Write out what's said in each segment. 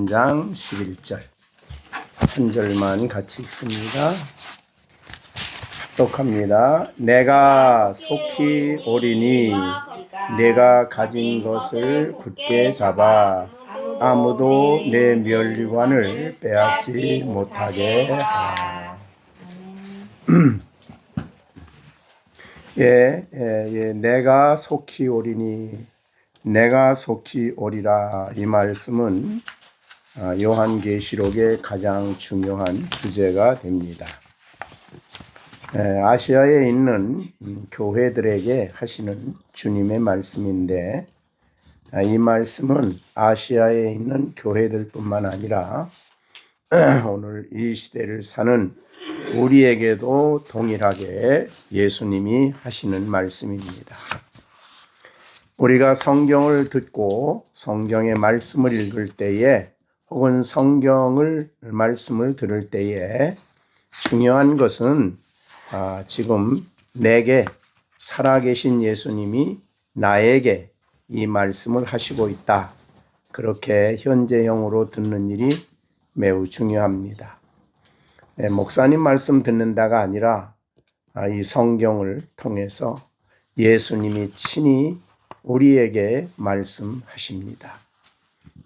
3장 11절 한 절만 같이 읽습니다. 합독합니다. 내가 속히 오리니 내가 가진 것을 굳게 잡아 아무도 내 면류관을 빼앗지 못하게 하라. 내가 속히 오리니 내가 속히 오리라. 이 말씀은 요한계시록의 가장 중요한 주제가 됩니다. 아시아에 있는 교회들에게 하시는 주님의 말씀인데, 이 말씀은 아시아에 있는 교회들뿐만 아니라 오늘 이 시대를 사는 우리에게도 동일하게 예수님이 하시는 말씀입니다. 우리가 성경을 듣고 성경의 말씀을 읽을 때에 혹은 성경을 말씀을 들을 때에 중요한 것은 지금 내게 살아계신 예수님이 나에게 이 말씀을 하시고 있다. 그렇게 현재형으로 듣는 일이 매우 중요합니다. 목사님 말씀 듣는다가 아니라 이 성경을 통해서 예수님이 친히 우리에게 말씀하십니다.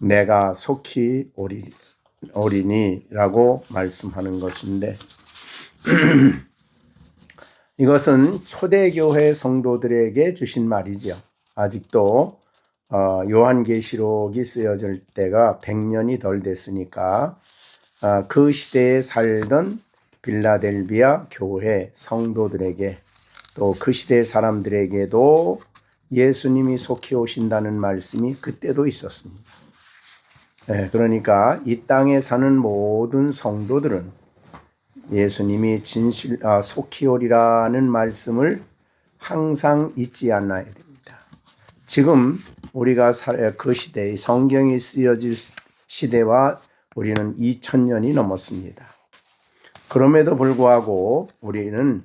내가 속히 오리니라고 말씀하는 것인데 이것은 초대교회 성도들에게 주신 말이죠. 아직도 요한계시록이 쓰여질 때가 100년이 덜 됐으니까 그 시대에 살던 빌라델비아 교회 성도들에게 또 그 시대 사람들에게도 예수님이 속히 오신다는 말씀이 그때도 있었습니다. 그러니까 이 땅에 사는 모든 성도들은 예수님이 속히 오리라는 말씀을 항상 잊지 않아야 됩니다. 지금 우리가 그 시대의 성경이 쓰여질 시대와 우리는 2000년이 넘었습니다. 그럼에도 불구하고 우리는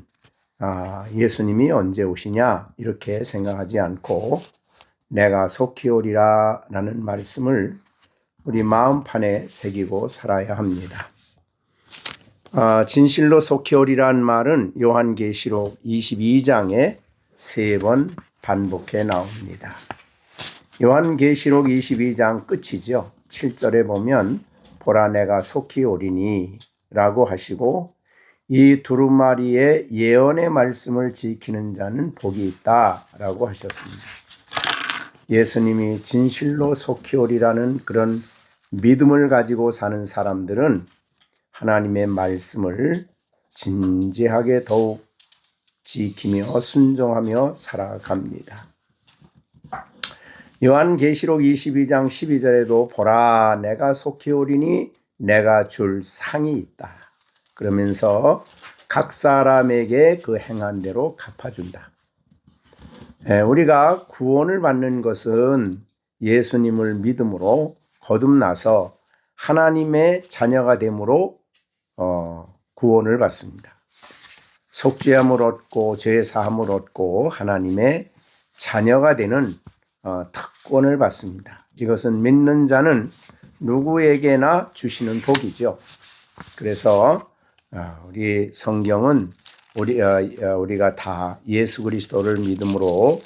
예수님이 언제 오시냐 이렇게 생각하지 않고 내가 속히 오리라 라는 말씀을 우리 마음판에 새기고 살아야 합니다. 진실로 속히 오리라는 말은 요한계시록 22장에 3번 반복해 나옵니다. 요한계시록 22장 끝이죠. 7절에 보면 보라 내가 속히 오리니 라고 하시고 이 두루마리의 예언의 말씀을 지키는 자는 복이 있다 라고 하셨습니다. 예수님이 진실로 속히 오리라는 그런 믿음을 가지고 사는 사람들은 하나님의 말씀을 진지하게 더욱 지키며 순종하며 살아갑니다. 요한계시록 22장 12절에도 보라 내가 속히 오리니 내가 줄 상이 있다. 그러면서 각 사람에게 그 행한 대로 갚아준다. 우리가 구원을 받는 것은 예수님을 믿음으로 거듭나서 하나님의 자녀가 됨으로 구원을 받습니다. 속죄함을 얻고 죄사함을 얻고 하나님의 자녀가 되는 특권을 받습니다. 이것은 믿는 자는 누구에게나 주시는 복이죠. 그래서 우리 성경은 우리가 다 예수 그리스도를 믿음으로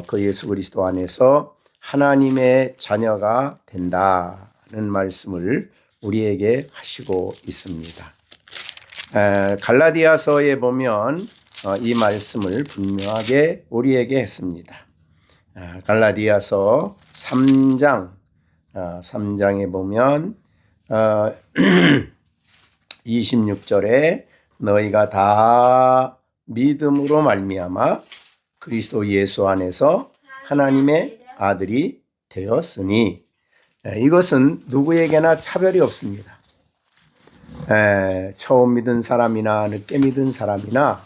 그 예수 그리스도 안에서 하나님의 자녀가 된다는 말씀을 우리에게 하시고 있습니다. 갈라디아서에 보면 이 말씀을 분명하게 우리에게 했습니다. 갈라디아서 3장에 보면 26절에 너희가 다 믿음으로 말미암아 그리스도 예수 안에서 하나님의 아들이 되었으니 이것은 누구에게나 차별이 없습니다. 처음 믿은 사람이나 늦게 믿은 사람이나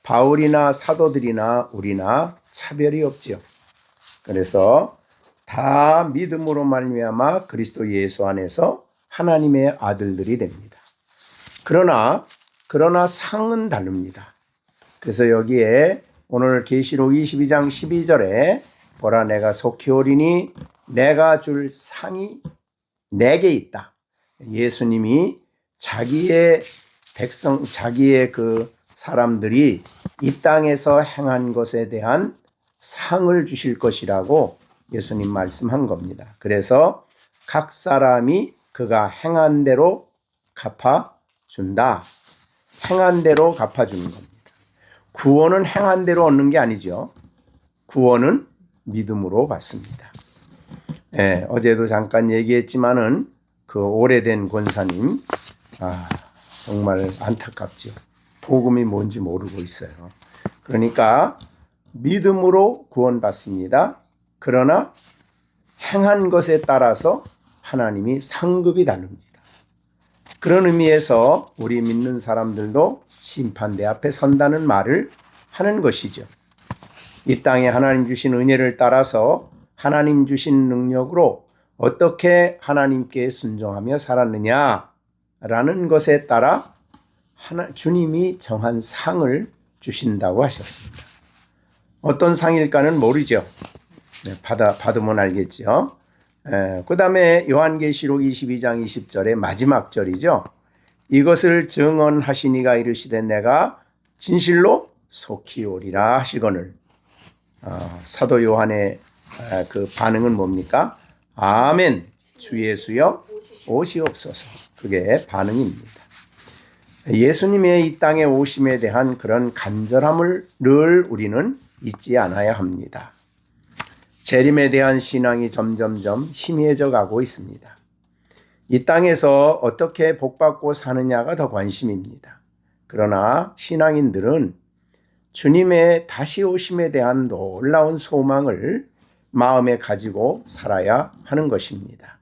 바울이나 사도들이나 우리나 차별이 없지요. 그래서 다 믿음으로 말미암아 그리스도 예수 안에서 하나님의 아들들이 됩니다. 그러나 상은 다릅니다. 그래서 여기에 오늘 계시록 22장 12절에 보라 내가 속히 오리니 내가 줄 상이 내게 있다. 예수님이 자기의 백성, 자기의 그 사람들이 이 땅에서 행한 것에 대한 상을 주실 것이라고 예수님 말씀한 겁니다. 그래서 각 사람이 그가 행한 대로 갚아준다. 행한 대로 갚아주는 겁니다. 구원은 행한 대로 얻는 게 아니죠. 구원은 믿음으로 받습니다. 어제도 잠깐 얘기했지만은 그 오래된 권사님, 정말 안타깝죠. 복음이 뭔지 모르고 있어요. 그러니까 믿음으로 구원받습니다. 그러나 행한 것에 따라서 하나님이 상급이 다릅니다. 그런 의미에서 우리 믿는 사람들도 심판대 앞에 선다는 말을 하는 것이죠. 이 땅에 하나님 주신 은혜를 따라서 하나님 주신 능력으로 어떻게 하나님께 순종하며 살았느냐라는 것에 따라 주님이 정한 상을 주신다고 하셨습니다. 어떤 상일까는 모르죠. 받으면 알겠죠. 그 다음에 요한계시록 22장 20절의 마지막 절이죠. 이것을 증언하시니가 이르시되 내가 진실로 속히 오리라 하시거늘. 사도 요한의 그 반응은 뭡니까? 아멘, 주 예수여 오시옵소서. 그게 반응입니다. 예수님의 이 땅에 오심에 대한 그런 간절함을 늘 우리는 잊지 않아야 합니다. 재림에 대한 신앙이 점점점 희미해져 가고 있습니다. 이 땅에서 어떻게 복받고 사느냐가 더 관심입니다. 그러나 신앙인들은 주님의 다시 오심에 대한 놀라운 소망을 마음에 가지고 살아야 하는 것입니다.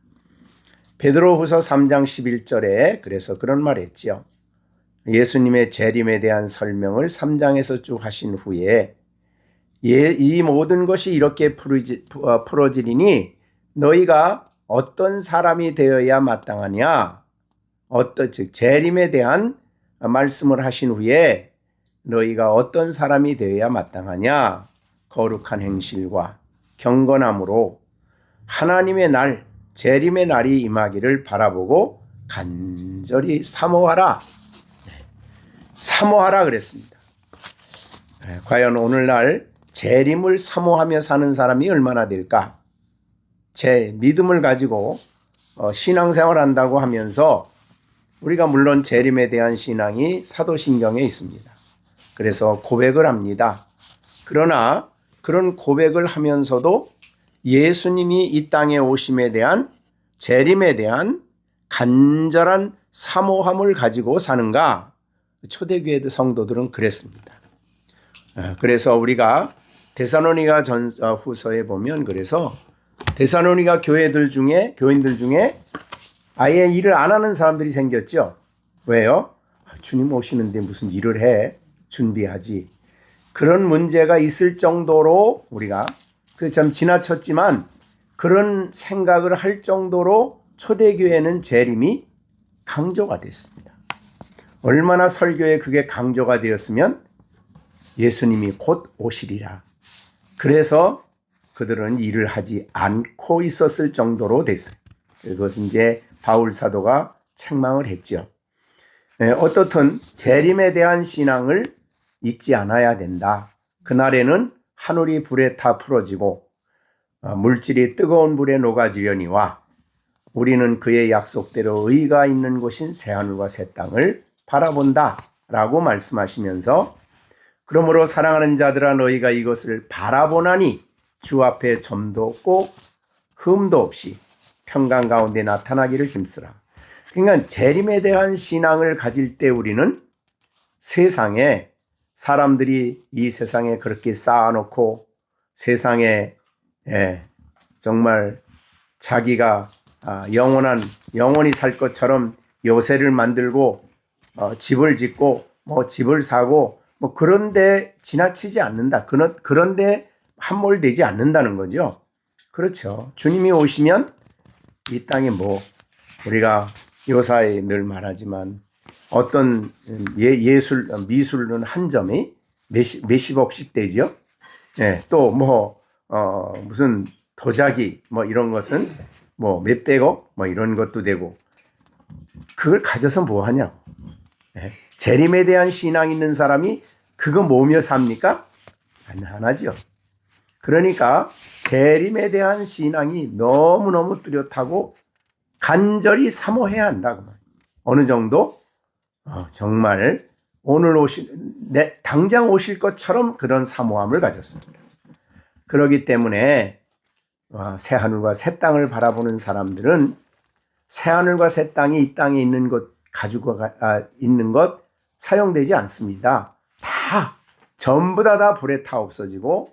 베드로후서 3장 11절에 그래서 그런 말 했죠. 예수님의 재림에 대한 설명을 3장에서 쭉 하신 후에 이 모든 것이 이렇게 풀어지리니 너희가 어떤 사람이 되어야 마땅하냐, 즉 재림에 대한 말씀을 하신 후에 너희가 어떤 사람이 되어야 마땅하냐, 거룩한 행실과 경건함으로 하나님의 날, 재림의 날이 임하기를 바라보고 간절히 사모하라. 사모하라 그랬습니다. 과연 오늘날 재림을 사모하며 사는 사람이 얼마나 될까? 제 믿음을 가지고 신앙생활 한다고 하면서 우리가 물론 재림에 대한 신앙이 사도신경에 있습니다. 그래서 고백을 합니다. 그러나 그런 고백을 하면서도 예수님이 이 땅에 오심에 대한 재림에 대한 간절한 사모함을 가지고 사는가? 초대교회 성도들은 그랬습니다. 그래서 우리가 데살로니가 후서에 보면 그래서 데살로니가 교인들 중에 아예 일을 안 하는 사람들이 생겼죠. 왜요? 주님 오시는데 무슨 일을 해? 준비하지. 그런 문제가 있을 정도로 우리가 그 참 지나쳤지만 그런 생각을 할 정도로 초대교회는 재림이 강조가 됐습니다. 얼마나 설교에 그게 강조가 되었으면 예수님이 곧 오시리라. 그래서 그들은 일을 하지 않고 있었을 정도로 됐어요. 그것은 이제 바울 사도가 책망을 했죠. 어떻든 재림에 대한 신앙을 잊지 않아야 된다. 그날에는 하늘이 불에 타 풀어지고 물질이 뜨거운 불에 녹아지려니와 우리는 그의 약속대로 의가 있는 곳인 새하늘과 새 땅을 바라본다 라고 말씀하시면서 그러므로 사랑하는 자들아 너희가 이것을 바라보나니 주 앞에 점도 없고 흠도 없이 평강 가운데 나타나기를 힘쓰라. 그러니까 재림에 대한 신앙을 가질 때 우리는 세상에 사람들이 이 세상에 그렇게 쌓아놓고 세상에 정말 자기가 영원히 살 것처럼 요새를 만들고 집을 짓고 집을 사고 그런데 지나치지 않는다. 그런데 함몰되지 않는다는 거죠. 그렇죠. 주님이 오시면 이 땅에 우리가 요사에 늘 말하지만 어떤 미술은 한 점이 몇십억씩 되죠. 또 무슨 도자기 이런 것은 뭐 몇백억 뭐 이런 것도 되고 그걸 가져서 뭐 하냐고. 재림에 대한 신앙 있는 사람이 그거 뭐며 삽니까? 안 하나죠. 그러니까 재림에 대한 신앙이 너무너무 뚜렷하고 간절히 사모해야 한다고. 어느 정도 정말 오늘 당장 오실 것처럼 그런 사모함을 가졌습니다. 그렇기 때문에 새하늘과 새 땅을 바라보는 사람들은 새하늘과 새 땅이 이 땅에 있는 것 가지고 있는 것 사용되지 않습니다. 다 전부 다 불에 타 없어지고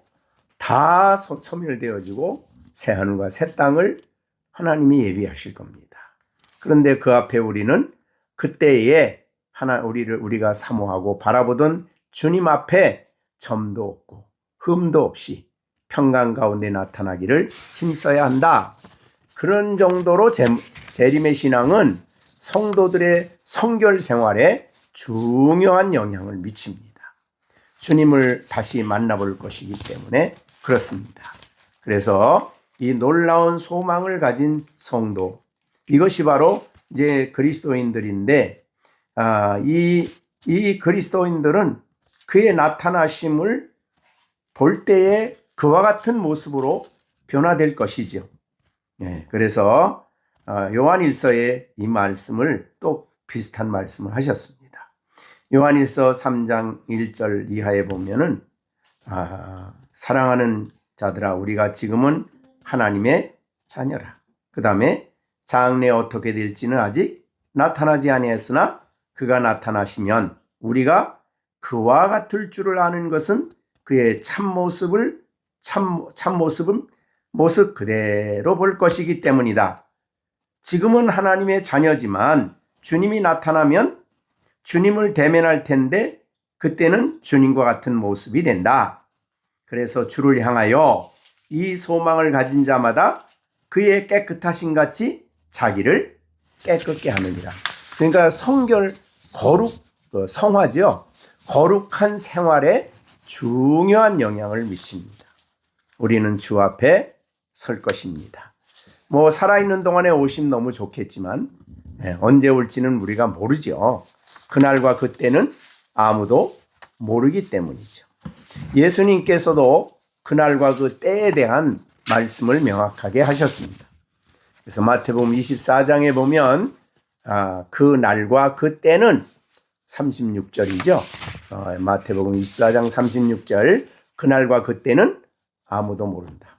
다 소멸되어지고 새하늘과 새 땅을 하나님이 예비하실 겁니다. 그런데 그 앞에 우리는 그때에 우리가 사모하고 바라보던 주님 앞에 점도 없고 흠도 없이 평강 가운데 나타나기를 힘써야 한다. 그런 정도로 재림의 신앙은 성도들의 성결 생활에 중요한 영향을 미칩니다. 주님을 다시 만나볼 것이기 때문에 그렇습니다. 그래서 이 놀라운 소망을 가진 성도, 이것이 바로 이제 그리스도인들인데, 이 그리스도인들은 그의 나타나심을 볼 때에 그와 같은 모습으로 변화될 것이죠. 그래서 요한일서에 이 말씀을 또 비슷한 말씀을 하셨습니다. 요한일서 3장 1절 이하에 보면은 사랑하는 자들아 우리가 지금은 하나님의 자녀라. 그 다음에 장래 어떻게 될지는 아직 나타나지 아니했으나 그가 나타나시면 우리가 그와 같을 줄을 아는 것은 그의 참모습은 모습 그대로 볼 것이기 때문이다. 지금은 하나님의 자녀지만 주님이 나타나면 주님을 대면할 텐데 그때는 주님과 같은 모습이 된다. 그래서 주를 향하여 이 소망을 가진 자마다 그의 깨끗하신 같이 자기를 깨끗게 하느니라. 그러니까 성결, 성화죠. 거룩한 생활에 중요한 영향을 미칩니다. 우리는 주 앞에 설 것입니다. 뭐 살아있는 동안에 오시면 너무 좋겠지만 언제 올지는 우리가 모르죠. 그날과 그때는 아무도 모르기 때문이죠. 예수님께서도 그날과 그 때에 대한 말씀을 명확하게 하셨습니다. 그래서 마태복음 24장에 보면 그 날과 그 때는 36절이죠. 마태복음 24장 36절 그날과 그 때는 아무도 모른다.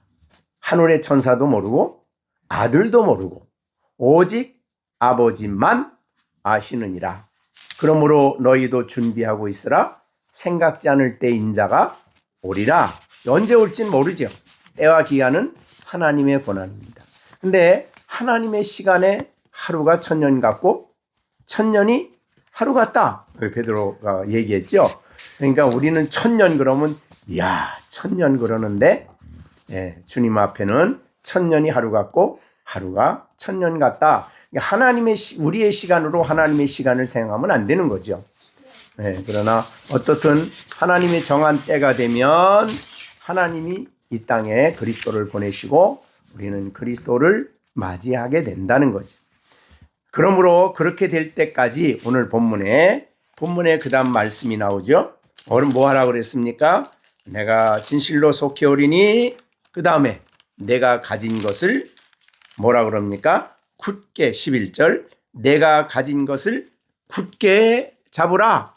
하늘의 천사도 모르고 아들도 모르고 오직 아버지만 아시느니라. 그러므로 너희도 준비하고 있으라. 생각지 않을 때 인자가 오리라. 언제 올지는 모르죠. 때와 기한은 하나님의 권한입니다. 근데 하나님의 시간에 하루가 천년 같고 천년이 하루 같다. 베드로가 얘기했죠. 그러니까 우리는 천년 그러면 천년 그러는데 주님 앞에는 천년이 하루 같고 하루가 천년 같다. 우리의 시간으로 하나님의 시간을 생각하면 안 되는 거죠. 그러나 어떻든 하나님의 정한 때가 되면 하나님이 이 땅에 그리스도를 보내시고 우리는 그리스도를 맞이하게 된다는 거죠. 그러므로 그렇게 될 때까지 오늘 본문에 그 다음 말씀이 나오죠. 오늘 뭐 하라고 그랬습니까? 내가 진실로 속히 오리니 그 다음에 내가 가진 것을 뭐라 그럽니까? 굳게 11절 내가 가진 것을 굳게 잡으라.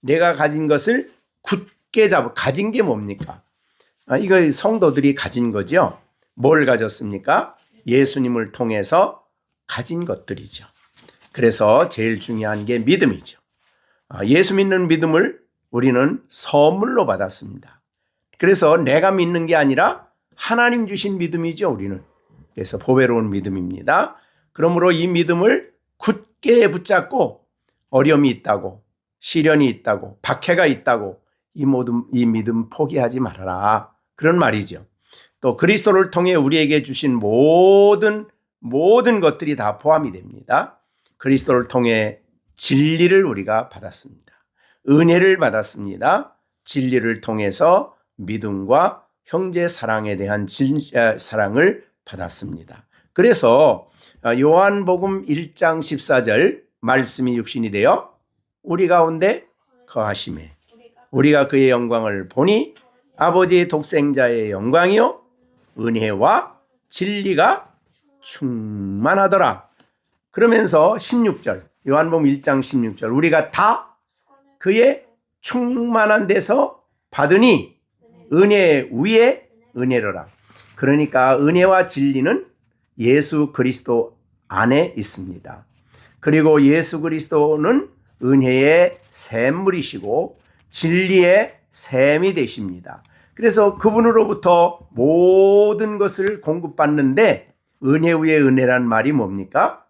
내가 가진 것을 굳게 잡으라. 가진 게 뭡니까? 이거 성도들이 가진 거죠. 뭘 가졌습니까? 예수님을 통해서 가진 것들이죠. 그래서 제일 중요한 게 믿음이죠. 예수 믿는 믿음을 우리는 선물로 받았습니다. 그래서 내가 믿는 게 아니라 하나님 주신 믿음이죠, 우리는. 그래서 보배로운 믿음입니다. 그러므로 이 믿음을 굳게 붙잡고 어려움이 있다고, 시련이 있다고, 박해가 있다고 이 믿음 포기하지 말아라. 그런 말이죠. 또 그리스도를 통해 우리에게 주신 모든 것들이 다 포함이 됩니다. 그리스도를 통해 진리를 우리가 받았습니다. 은혜를 받았습니다. 진리를 통해서 믿음과 형제 사랑에 대한 사랑을 받았습니다. 그래서 요한복음 1장 14절 말씀이 육신이 되어 우리 가운데 거하심에 우리가 그의 영광을 보니 아버지의 독생자의 영광이요 은혜와 진리가 충만하더라. 그러면서 16절 요한복음 1장 16절 우리가 다 그의 충만한 데서 받으니 은혜 위에 은혜로라. 그러니까 은혜와 진리는 예수 그리스도 안에 있습니다. 그리고 예수 그리스도는 은혜의 샘물이시고 진리의 샘이 되십니다. 그래서 그분으로부터 모든 것을 공급받는데 은혜 위에 은혜란 말이 뭡니까?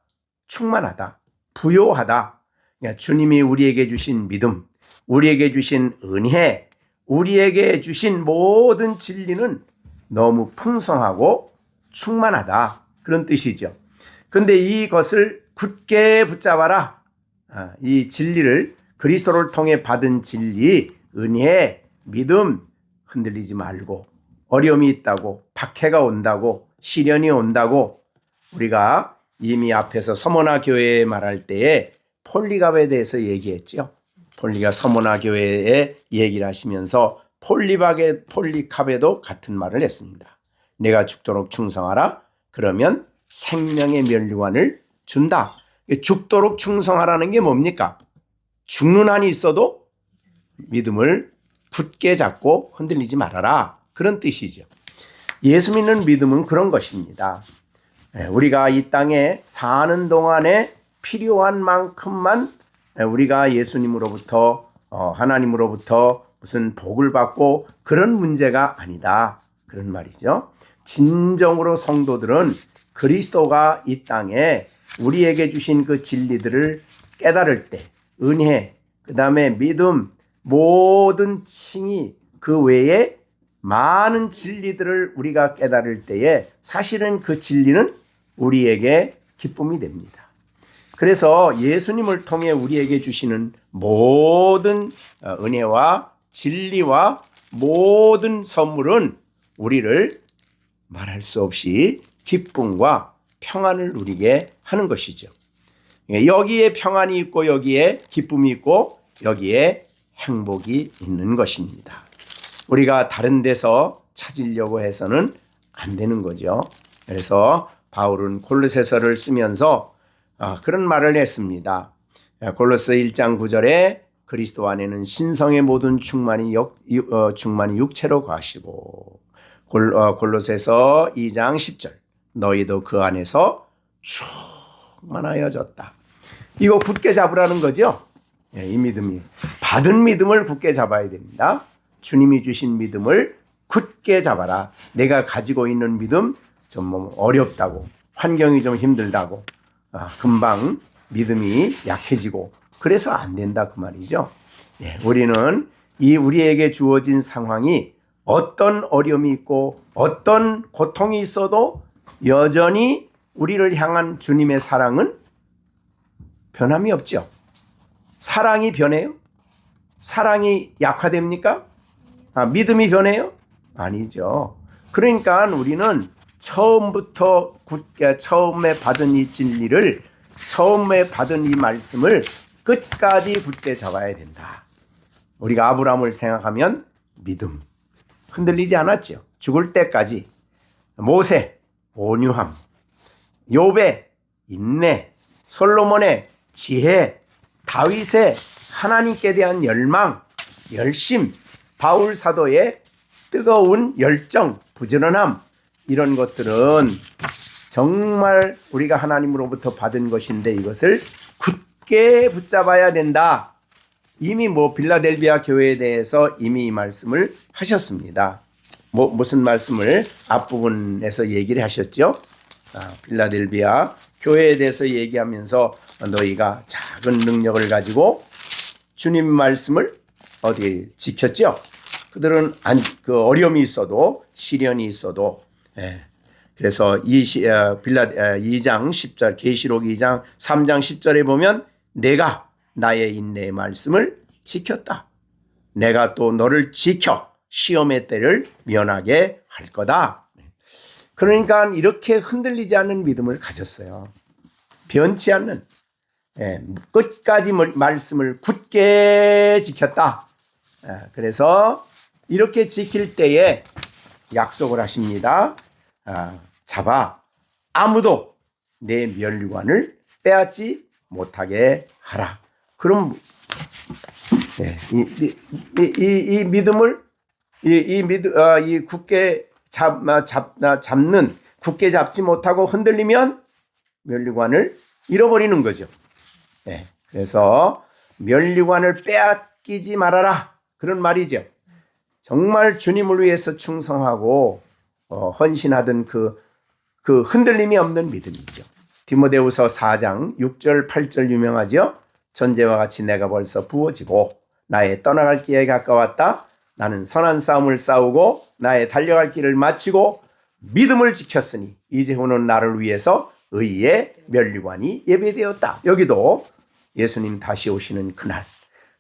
충만하다, 부요하다. 그러니까 주님이 우리에게 주신 믿음, 우리에게 주신 은혜, 우리에게 주신 모든 진리는 너무 풍성하고 충만하다. 그런 뜻이죠. 그런데 이것을 굳게 붙잡아라. 이 진리를 그리스도를 통해 받은 진리, 은혜, 믿음 흔들리지 말고 어려움이 있다고 박해가 온다고 시련이 온다고 우리가 이미 앞에서 서모나 교회에 말할 때에 폴리갑에 대해서 얘기했죠. 폴리가 서모나 교회에 얘기를 하시면서 폴리캅에도 같은 말을 했습니다. 내가 죽도록 충성하라. 그러면 생명의 면류관을 준다. 죽도록 충성하라는 게 뭡니까? 죽는 한이 있어도 믿음을 굳게 잡고 흔들리지 말아라. 그런 뜻이죠. 예수 믿는 믿음은 그런 것입니다. 우리가 이 땅에 사는 동안에 필요한 만큼만 우리가 예수님으로부터 하나님으로부터 무슨 복을 받고 그런 문제가 아니다. 그런 말이죠. 진정으로 성도들은 그리스도가 이 땅에 우리에게 주신 그 진리들을 깨달을 때 은혜, 그 다음에 믿음, 모든 칭의 그 외에 많은 진리들을 우리가 깨달을 때에 사실은 그 진리는 우리에게 기쁨이 됩니다. 그래서 예수님을 통해 우리에게 주시는 모든 은혜와 진리와 모든 선물은 우리를 말할 수 없이 기쁨과 평안을 누리게 하는 것이죠. 여기에 평안이 있고 여기에 기쁨이 있고 여기에 행복이 있는 것입니다. 우리가 다른 데서 찾으려고 해서는 안 되는 거죠. 그래서 바울은 골로새서를 쓰면서 그런 말을 했습니다. 골로새 1장 9절에 그리스도 안에는 신성의 모든 충만이 육체로 거하시고 골로새서 2장 10절 너희도 그 안에서 충만하여졌다. 이거 굳게 잡으라는 거죠. 이 믿음이 받은 믿음을 굳게 잡아야 됩니다. 주님이 주신 믿음을 굳게 잡아라. 내가 가지고 있는 믿음 좀 어렵다고 환경이 좀 힘들다고 금방 믿음이 약해지고 그래서 안 된다 그 말이죠. 우리는 우리에게 주어진 상황이 어떤 어려움이 있고 어떤 고통이 있어도 여전히 우리를 향한 주님의 사랑은 변함이 없죠. 사랑이 변해요? 사랑이 약화됩니까? 믿음이 변해요? 아니죠. 그러니까 우리는 처음부터 굳게 처음에 받은 이 진리를 처음에 받은 이 말씀을 끝까지 굳게 잡아야 된다. 우리가 아브라함을 생각하면 믿음 흔들리지 않았죠. 죽을 때까지. 모세 온유함, 욥의 인내, 솔로몬의 지혜, 다윗의 하나님께 대한 열망, 열심, 바울 사도의 뜨거운 열정, 부지런함 이런 것들은 정말 우리가 하나님으로부터 받은 것인데 이것을 굳게 붙잡아야 된다. 이미 빌라델비아 교회에 대해서 이미 이 말씀을 하셨습니다. 무슨 말씀을 앞부분에서 얘기를 하셨죠? 빌라델비아 교회에 대해서 얘기하면서 너희가 작은 능력을 가지고 주님 말씀을 어디 지켰죠? 그들은 그 어려움이 있어도 시련이 있어도 그래서 2장 10절 계시록 2장 3장 10절에 보면 내가 나의 인내의 말씀을 지켰다. 내가 또 너를 지켜 시험의 때를 면하게 할 거다. 그러니까 이렇게 흔들리지 않는 믿음을 가졌어요. 변치 않는, 끝까지 말씀을 굳게 지켰다. 그래서 이렇게 지킬 때에 약속을 하십니다. 잡아 아무도 내 면류관을 빼앗지 못하게 하라. 그럼 이 믿음을 이 굳게 잡는, 굳게 잡지 못하고 흔들리면 면류관을 잃어버리는 거죠. 그래서 면류관을 빼앗기지 말아라, 그런 말이죠. 정말 주님을 위해서 충성하고 헌신하던 그 흔들림이 없는 믿음이죠. 디모데후서 4장 6절 8절 유명하죠. 전제와 같이 내가 벌써 부어지고 나의 떠나갈 길에 가까웠다. 나는 선한 싸움을 싸우고 나의 달려갈 길을 마치고 믿음을 지켰으니 이제후는 나를 위해서 의의 면류관이 예배되었다. 여기도 예수님 다시 오시는 그날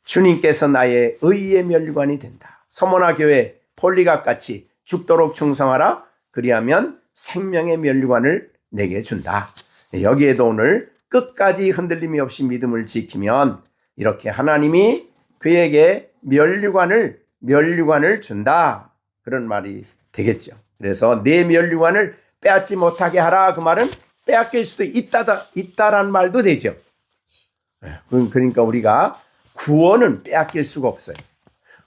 주님께서 나의 의의 면류관이 된다. 서머나 교회 폴리갑 같이 죽도록 충성하라. 그리하면 생명의 면류관을 내게 준다. 여기에도 오늘 끝까지 흔들림이 없이 믿음을 지키면 이렇게 하나님이 그에게 면류관을 준다, 그런 말이 되겠죠. 그래서 내 면류관을 빼앗지 못하게 하라, 그 말은 빼앗길 수도 있다란 말도 되죠. 그러니까 우리가 구원은 빼앗길 수가 없어요.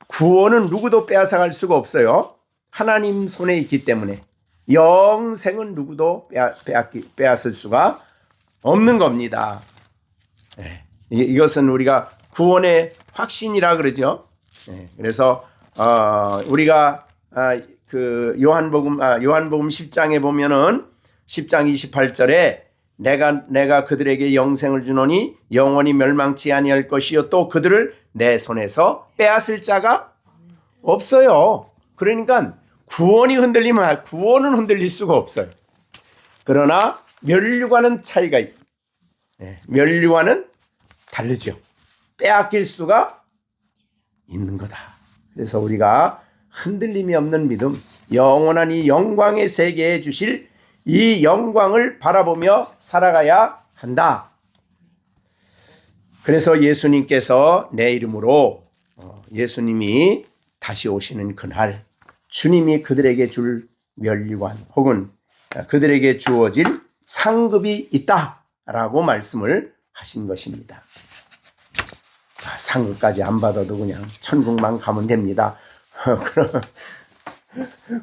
구원은 누구도 빼앗아갈 수가 없어요. 하나님 손에 있기 때문에 영생은 누구도 빼앗을 수가 없는 겁니다. 이것은 우리가 구원의 확신이라 그러죠. 그래서 우리가 그 요한복음 10장에 보면은 10장 28절에 내가 그들에게 영생을 주노니 영원히 멸망치 아니할 것이요 또 그들을 내 손에서 빼앗을 자가 없어요. 그러니까 구원은 흔들릴 수가 없어요. 그러나 면류관은 차이가 있고, 면류관은 다르죠. 빼앗길 수가 있는 거다. 그래서 우리가 흔들림이 없는 믿음, 영원한 이 영광의 세계에 주실 이 영광을 바라보며 살아가야 한다. 그래서 예수님께서 내 이름으로 예수님이 다시 오시는 그날 주님이 그들에게 줄 면류관 혹은 그들에게 주어질 상급이 있다라고 말씀을 하신 것입니다. 상급까지 안 받아도 그냥 천국만 가면 됩니다.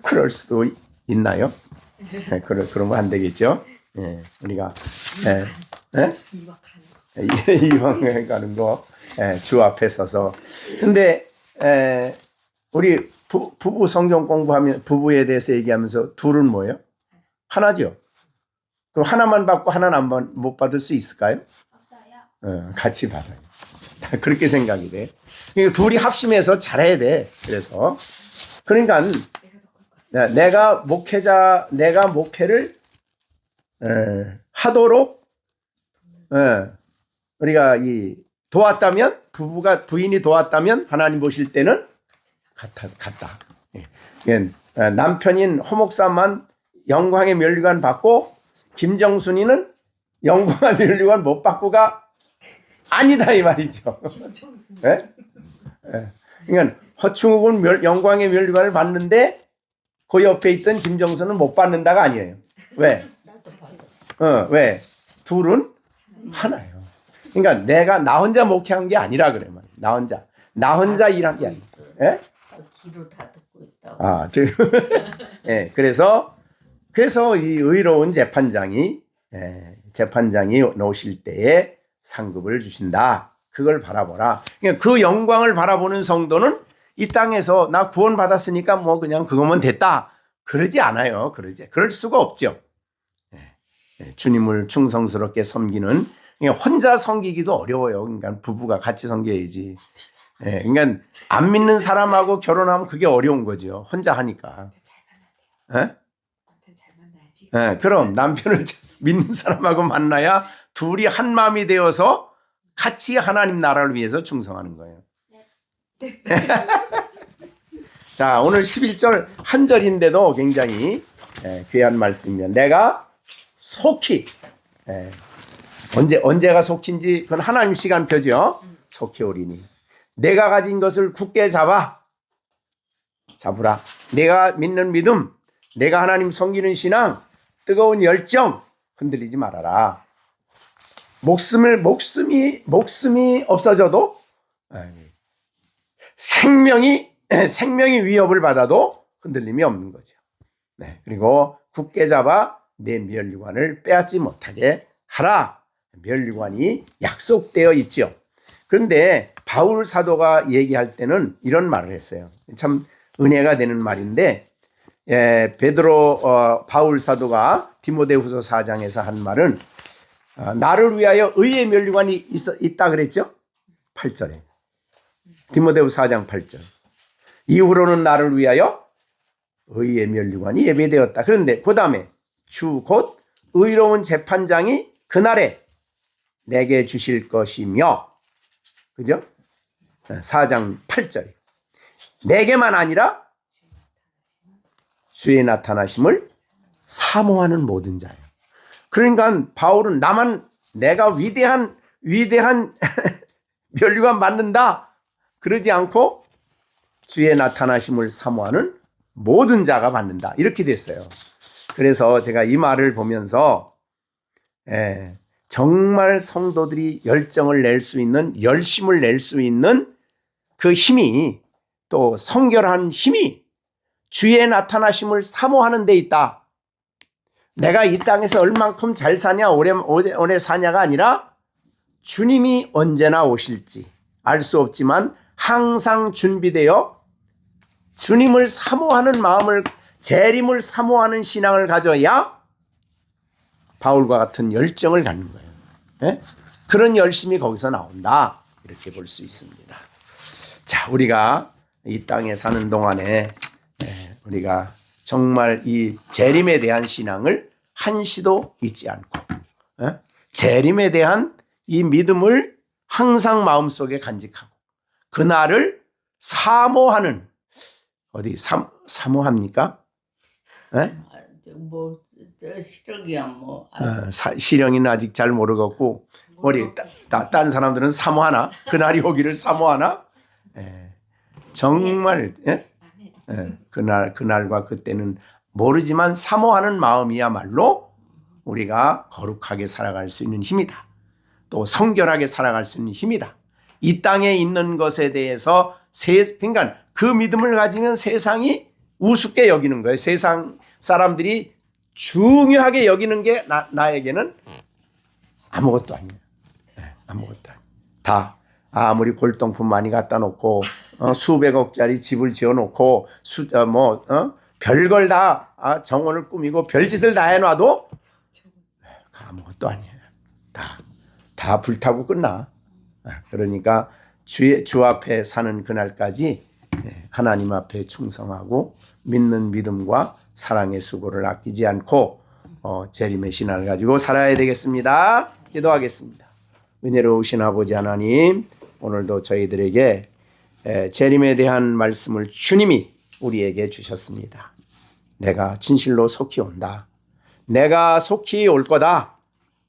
그럴 수도 있나요? 그러면 안 되겠죠. 우리가 이왕 가는 거 주 앞에 서서. 근데 우리 부부 성경 공부하면 부부에 대해서 얘기하면서 둘은 뭐예요? 하나죠. 그럼 하나만 받고 하나는 못 받을 수 있을까요? 없어요. 같이 받아요. 그렇게 생각이 돼. 그러니까 둘이 합심해서 잘해야 돼. 그러니까 내가 목회를 하도록 우리가 도왔다면, 부인이 도왔다면 하나님 보실 때는 같다. 남편인 허목사만 영광의 면류관 받고 김정순이는 영광의 면류관 못 받고가 아니다, 이 말이죠. 그러니까 허충욱은 영광의 면류관을 받는데 그 옆에 있던 김정순은 못 받는다가 아니에요. 왜? 왜? 둘은 하나예요. 그러니까 나 혼자 목회한 게 아니라 그래 말이야. 나 혼자 일한 게 아니야. 뒤로 다 듣고 있다고. 그래서 이 의로운 재판장이 놓으실 때에 상급을 주신다. 그걸 바라보라. 그러니까 그 영광을 바라보는 성도는 이 땅에서 나 구원 받았으니까 뭐 그냥 그거면 됐다. 그러지 않아요. 그럴 수가 없죠. 주님을 충성스럽게 섬기는, 그러니까 혼자 섬기기도 어려워요. 그러니까 부부가 같이 섬겨야지. 그러니까 안 믿는 사람하고 결혼하면 그게 어려운 거죠. 혼자 하니까. 그럼 남편을 믿는 사람하고 만나야 둘이 한 마음이 되어서 같이 하나님 나라를 위해서 충성하는 거예요. 자, 오늘 11절 한 절인데도 굉장히 귀한 말씀이면 내가 속히 언제가 속힌지 그건 하나님 시간표죠. 속히 오리니 내가 가진 것을 굳게 잡으라. 내가 믿는 믿음, 내가 하나님 섬기는 신앙, 뜨거운 열정 흔들리지 말아라. 목숨이 없어져도 생명이 위협을 받아도 흔들림이 없는 거죠. 그리고 굳게 잡아 내 면류관을 빼앗지 못하게 하라. 면류관이 약속되어 있죠. 그런데 바울 사도가 얘기할 때는 이런 말을 했어요. 참 은혜가 되는 말인데 바울 사도가 디모데후서 4장에서 한 말은 나를 위하여 의의 면류관이 있다 그랬죠. 8절에 디모데후서 4장 8절 이후로는 나를 위하여 의의 면류관이 예배되었다. 그런데 그 다음에 주 곧 의로운 재판장이 그날에 내게 주실 것이며 그죠? 4장 8절에 내게만 아니라 주의 나타나심을 사모하는 모든 자예요. 그러니까 바울은 내가 위대한 면류관 받는다 그러지 않고 주의 나타나심을 사모하는 모든 자가 받는다 이렇게 됐어요. 그래서 제가 이 말을 보면서 정말 성도들이 열정을 낼 수 있는 열심을 낼 수 있는 그 힘이 또 성결한 힘이 주의 나타나심을 사모하는 데 있다. 내가 이 땅에서 얼만큼 잘 사냐 오래 사냐가 아니라 주님이 언제나 오실지 알 수 없지만 항상 준비되어 주님을 사모하는 마음을 재림을 사모하는 신앙을 가져야 바울과 같은 열정을 갖는 거예요. 그런 열심이 거기서 나온다 이렇게 볼 수 있습니다. 자, 우리가 이 땅에 사는 동안에 우리가 정말 이 재림에 대한 신앙을 한시도 잊지 않고 재림에 대한 이 믿음을 항상 마음속에 간직하고 그날을 사모하는 사모합니까? 시력이야 시령이는 아직 잘 모르겠고 딴 사람들은 사모하나? 그날이 오기를 사모하나? 정말 그날과 그때는 모르지만 사모하는 마음이야말로 우리가 거룩하게 살아갈 수 있는 힘이다. 또 성결하게 살아갈 수 있는 힘이다. 이 땅에 있는 것에 대해서 그러니까 그 믿음을 가지면 세상이 우습게 여기는 거예요. 세상 사람들이 중요하게 여기는 게 나에게는 아무것도 아니에요. 아무것도 아니에요. 다 아무리 골동품 많이 갖다 놓고 수백억짜리 집을 지어놓고 별걸 다 정원을 꾸미고 별짓을 다 해놔도 아무것도 아니에요. 다 불타고 끝나. 그러니까 주 앞에 사는 그날까지 하나님 앞에 충성하고 믿는 믿음과 사랑의 수고를 아끼지 않고 재림의 신앙을 가지고 살아야 되겠습니다. 기도하겠습니다. 은혜로우신 아버지 하나님, 오늘도 저희들에게 재림에 대한 말씀을 주님이 우리에게 주셨습니다. 내가 진실로 속히 온다. 내가 속히 올 거다.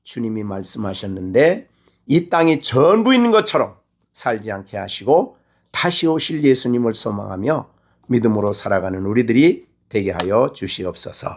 주님이 말씀하셨는데 이 땅이 전부 있는 것처럼 살지 않게 하시고 다시 오실 예수님을 소망하며 믿음으로 살아가는 우리들이 되게 하여 주시옵소서.